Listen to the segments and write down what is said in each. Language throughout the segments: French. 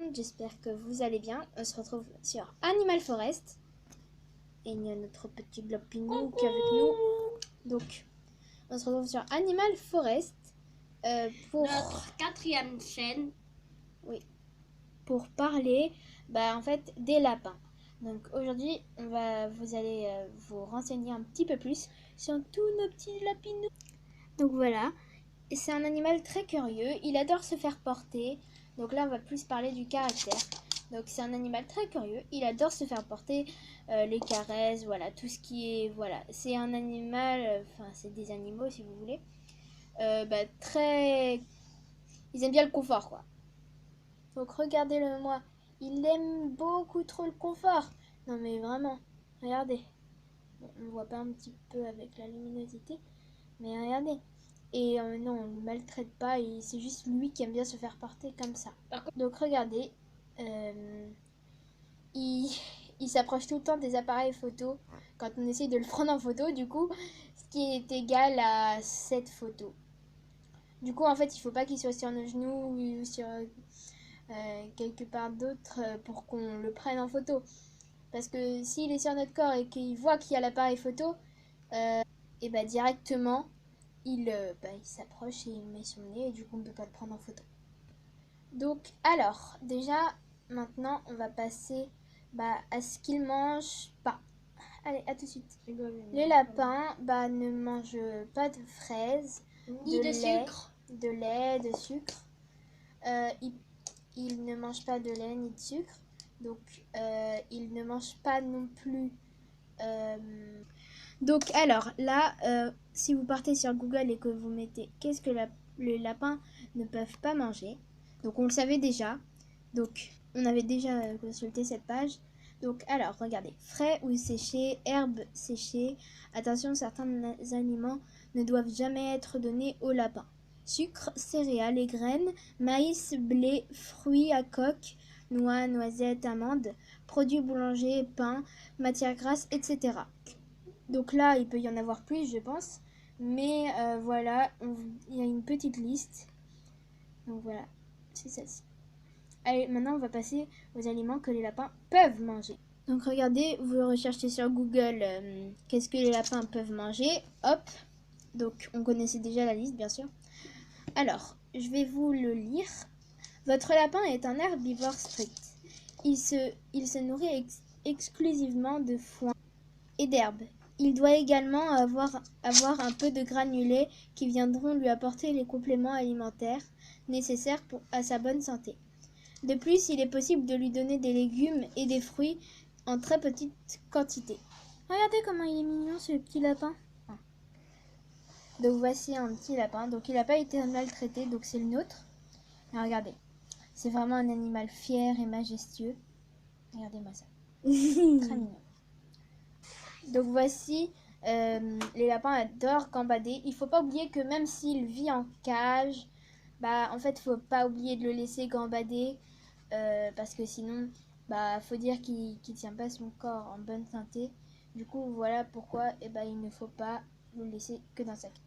monde, j'espère que vous allez bien. On se retrouve sur Animal Forest. Et il y a notre petit Glopinou qui est avec nous. Donc, on se retrouve sur Animal Forest pour notre 4e chaîne. Oui, pour parler en fait des lapins. Donc aujourd'hui, vous allez vous renseigner un petit peu plus sur tous nos petits lapinous. Donc voilà, c'est un animal très curieux, il adore se faire porter. Donc là, on va plus parler du caractère. Donc c'est un animal très curieux, il adore se faire porter, les caresses, voilà, tout ce qui est, voilà. C'est un animal, c'est des animaux si vous voulez, très... Ils aiment bien le confort, quoi. Donc regardez-le moi, il aime beaucoup trop le confort. Non mais vraiment, regardez. Bon, on ne voit pas un petit peu avec la luminosité, mais regardez. Et non, on ne le maltraite pas, c'est juste lui qui aime bien se faire porter comme ça. Donc regardez, il, il s'approche tout le temps des appareils photo quand on essaye de le prendre en photo, du coup, ce qui est égal à cette photo. Du coup, en fait, il ne faut pas qu'il soit sur nos genoux ou sur quelque part d'autre pour qu'on le prenne en photo. Parce que s'il est sur notre corps et qu'il voit qu'il y a l'appareil photo, et directement, il s'approche et il met son nez et du coup on ne peut pas le prendre en photo. Donc alors, déjà, maintenant on va passer à ce qu'il mange pas. Allez, à tout de suite. Les lapins ne mangent pas de fraises, Ni de sucre. de lait, de sucre. Ils ne mangent pas de lait ni de sucre. Donc ils ne mangent pas non plus... Donc alors là, si vous partez sur Google et que vous mettez qu'est-ce que les lapins ne peuvent pas manger, donc on le savait déjà, donc on avait déjà consulté cette page. Donc alors regardez, frais ou séchés, herbes séchées, attention, certains aliments ne doivent jamais être donnés aux lapins. Sucre, céréales et graines, maïs, blé, fruits à coque, noix, noisettes, amandes, produits boulangers, pain, matières grasses, etc. Donc là, il peut y en avoir plus, je pense. Mais voilà, il y a une petite liste. Donc voilà, c'est celle-ci. Allez, maintenant, on va passer aux aliments que les lapins peuvent manger. Donc regardez, vous recherchez sur Google qu'est-ce que les lapins peuvent manger. Hop, donc on connaissait déjà la liste, bien sûr. Alors, je vais vous le lire. Votre lapin est un herbivore strict. Il se nourrit exclusivement de foin et d'herbes. Il doit également avoir un peu de granulés qui viendront lui apporter les compléments alimentaires nécessaires à sa bonne santé. De plus, il est possible de lui donner des légumes et des fruits en très petite quantité. Regardez comment il est mignon ce petit lapin. Donc voici un petit lapin. Donc il n'a pas été maltraité, donc c'est le nôtre. Mais regardez, c'est vraiment un animal fier et majestueux. Regardez-moi ça. Très mignon. Donc voici, les lapins adorent gambader. Il ne faut pas oublier que même s'il vit en cage, en fait, il ne faut pas oublier de le laisser gambader. Parce que sinon, faut dire qu'il ne tient pas son corps en bonne santé. Du coup, voilà pourquoi il ne faut pas le laisser que dans sa cage.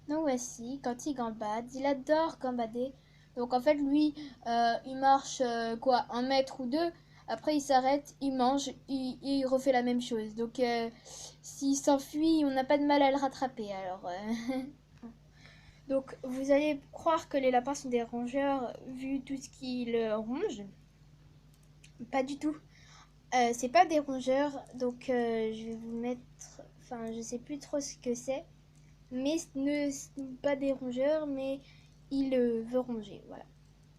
Donc voici, quand il gambade, il adore gambader. Donc en fait, lui, il marche 1 mètre ou 2. Après, il s'arrête, il mange, il refait la même chose. Donc, s'il s'enfuit, on n'a pas de mal à le rattraper. Alors, donc, vous allez croire que les lapins sont des rongeurs vu tout ce qu'ils rongent. Pas du tout. C'est pas des rongeurs. Donc, je vais vous mettre... Enfin, je sais plus trop ce que c'est. Mais ce ne sont pas des rongeurs, mais il veut ronger. Voilà.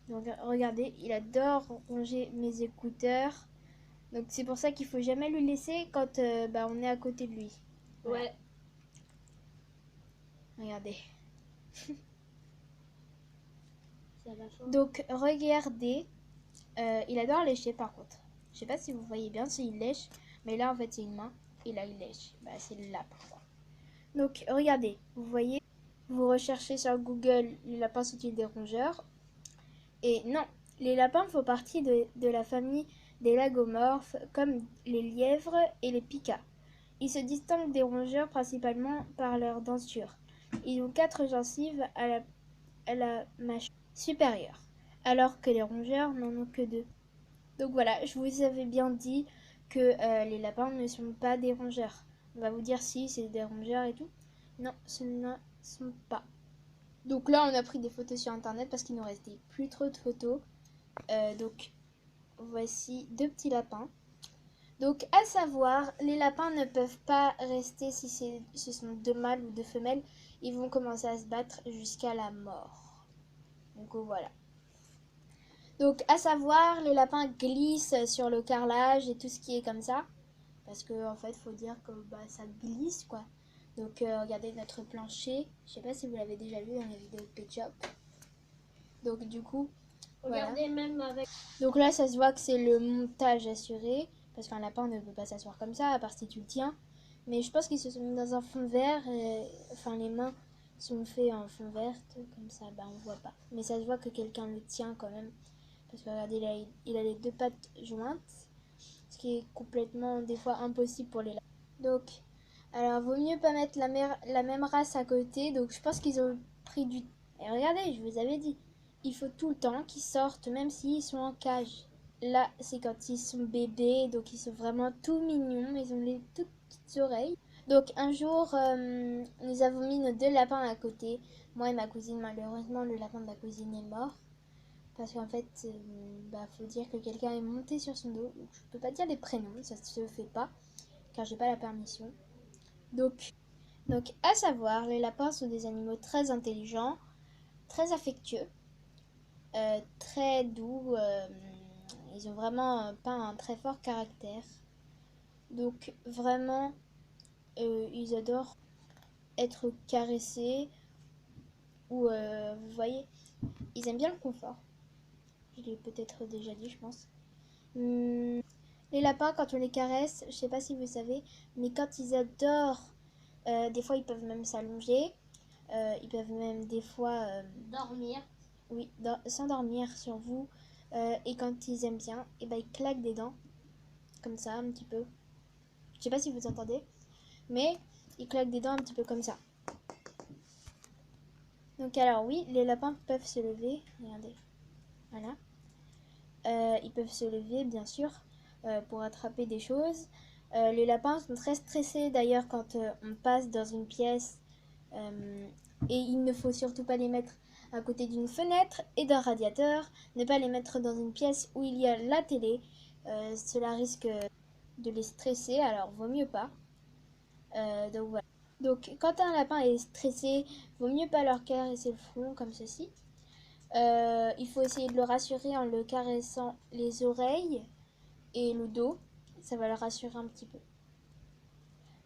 Donc regardez, il adore ronger mes écouteurs. Donc c'est pour ça qu'il faut jamais le laisser quand on est à côté de lui. Voilà. Ouais. Regardez. Donc regardez, il adore lécher par contre. Je sais pas si vous voyez bien s'il lèche, mais là en fait c'est une main et là il lèche. C'est le lapin. Donc regardez, vous voyez, vous recherchez sur Google les lapins sont-ils des rongeurs? Et non, les lapins font partie de la famille des lagomorphes, comme les lièvres et les pikas. Ils se distinguent des rongeurs principalement par leur denture. Ils ont 4 gencives à la mâchoire supérieure. alors que les rongeurs n'en ont que 2. Donc voilà, je vous avais bien dit que les lapins ne sont pas des rongeurs. On va vous dire si c'est des rongeurs et tout. Non, ce ne sont pas. Donc là, on a pris des photos sur internet parce qu'il nous restait plus trop de photos. Donc voici 2 petits lapins. Donc à savoir, les lapins ne peuvent pas rester si ce sont 2 mâles ou 2 femelles. Ils vont commencer à se battre jusqu'à la mort. Donc voilà. Donc à savoir, les lapins glissent sur le carrelage et tout ce qui est comme ça. Parce que en fait, faut dire que ça glisse quoi. Donc regardez notre plancher. Je sais pas si vous l'avez déjà vu dans les vidéos de Pet Shop. Donc du coup, Regardez voilà. même avec. Donc là, ça se voit que c'est le montage assuré. Parce qu'un lapin ne peut pas s'asseoir comme ça, à part si tu le tiens. Mais je pense qu'ils se sont mis dans un fond vert. Enfin, les mains sont faites en fond vert. Comme ça, on voit pas. Mais ça se voit que quelqu'un le tient quand même. Parce que regardez, il a les 2 pattes jointes. Ce qui est complètement, des fois, impossible pour les lapins. Donc, alors, vaut mieux pas mettre la même race à côté. Donc, je pense qu'ils ont pris du... Et regardez, je vous avais dit. Il faut tout le temps qu'ils sortent, même s'ils sont en cage. Là, c'est quand ils sont bébés, donc ils sont vraiment tout mignons. Ils ont les toutes petites oreilles. Donc un jour, nous avons mis nos 2 lapins à côté. Moi et ma cousine, malheureusement, le lapin de ma cousine est mort. Parce qu'en fait, faut dire que quelqu'un est monté sur son dos. Donc, je peux pas dire les prénoms, ça se fait pas, car j'ai pas la permission. Donc, à savoir, les lapins sont des animaux très intelligents, très affectueux, très doux. Ils ont vraiment pas un très fort caractère. Donc vraiment, ils adorent être caressés ou vous voyez, ils aiment bien le confort. Je l'ai peut-être déjà dit, je pense. Les lapins, quand on les caresse, je sais pas si vous savez, mais quand ils adorent, des fois ils peuvent même s'allonger. Ils peuvent même des fois Dormir. oui, s'endormir sur vous. Et quand ils aiment bien, ils claquent des dents. Comme ça, un petit peu. Je sais pas si vous entendez. Mais ils claquent des dents un petit peu comme ça. Donc alors oui, les lapins peuvent se lever. Regardez. Voilà. Ils peuvent se lever, bien sûr, pour attraper des choses. Les lapins sont très stressés d'ailleurs quand on passe dans une pièce. Et il ne faut surtout pas les mettre à côté d'une fenêtre et d'un radiateur. Ne pas les mettre dans une pièce où il y a la télé. Cela risque de les stresser, alors vaut mieux pas. Donc voilà. Donc quand un lapin est stressé, vaut mieux pas leur caresser le front comme ceci. Il faut essayer de le rassurer en le caressant les oreilles et le dos. Ça va le rassurer un petit peu.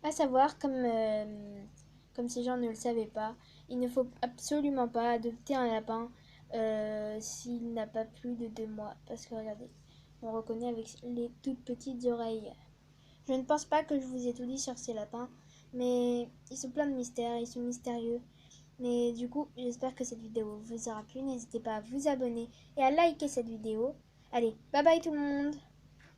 À savoir, comme ces gens ne le savaient pas, il ne faut absolument pas adopter un lapin s'il n'a pas plus de 2 mois. Parce que regardez, on reconnaît avec les toutes petites oreilles. Je ne pense pas que je vous ai tout dit sur ces lapins, mais ils sont pleins de mystères, ils sont mystérieux. Mais du coup, j'espère que cette vidéo vous aura plu. N'hésitez pas à vous abonner et à liker cette vidéo. Allez, bye bye tout le monde!